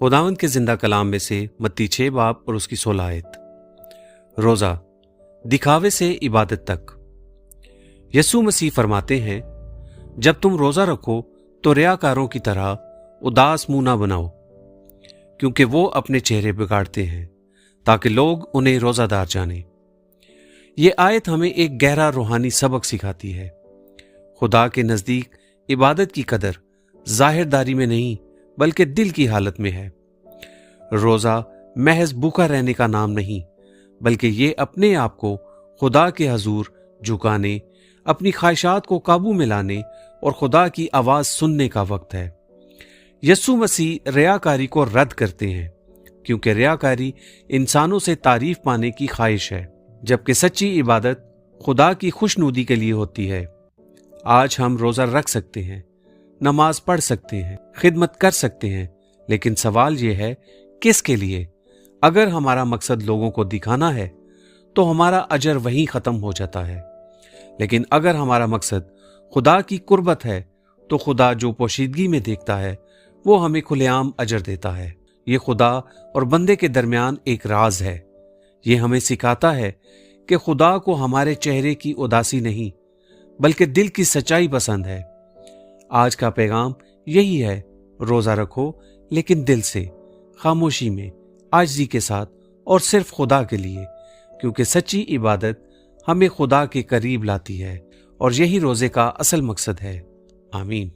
खुदावंद के जिंदा कलाम में से मत्ती 6 बाब और उसकी 16 आयत। रोजा, दिखावे से इबादत तक। यसू मसीह फरमाते हैं, जब तुम रोजा रखो तो रियाकारों की तरह उदास मुंह ना बनाओ, क्योंकि वो अपने चेहरे बिगाड़ते हैं ताकि लोग उन्हें रोजादार जाने। ये आयत हमें एक गहरा रूहानी सबक सिखाती है। खुदा के नजदीक इबादत की कदर जाहिरदारी में नहीं बल्कि दिल की हालत में है। रोजा महज भूखा रहने का नाम नहीं, बल्कि ये अपने आप को खुदा के हजूर झुकाने, अपनी ख्वाहिशात को काबू में लाने और खुदा की आवाज सुनने का वक्त है। यसू मसीह रियाकारी को रद्द करते हैं, क्योंकि रियाकारी इंसानों से तारीफ पाने की ख्वाहिश है, जबकि सच्ची इबादत खुदा की खुशनुदी के लिए होती है। आज हम रोजा रख सकते हैं, नमाज पढ़ सकते हैं, खिदमत कर सकते हैं, लेकिन सवाल यह है, किसके लिए? अगर हमारा मकसद लोगों को दिखाना है तो हमारा अजर वहीं खत्म हो जाता है, लेकिन अगर हमारा मकसद खुदा की कुर्बत है तो खुदा जो पोशीदगी में देखता है वो हमें खुलेआम अजर देता है। ये खुदा और बंदे के दरमियान एक राज है। ये हमें सिखाता है कि खुदा को हमारे चेहरे की उदासी नहीं बल्कि दिल की सच्चाई पसंद है। आज का पैगाम यही है, रोजा रखो लेकिन दिल से, खामोशी में, आजिज़ी के साथ और सिर्फ खुदा के लिए, क्योंकि सच्ची इबादत हमें खुदा के करीब लाती है और यही रोजे का असल मकसद है। आमीन।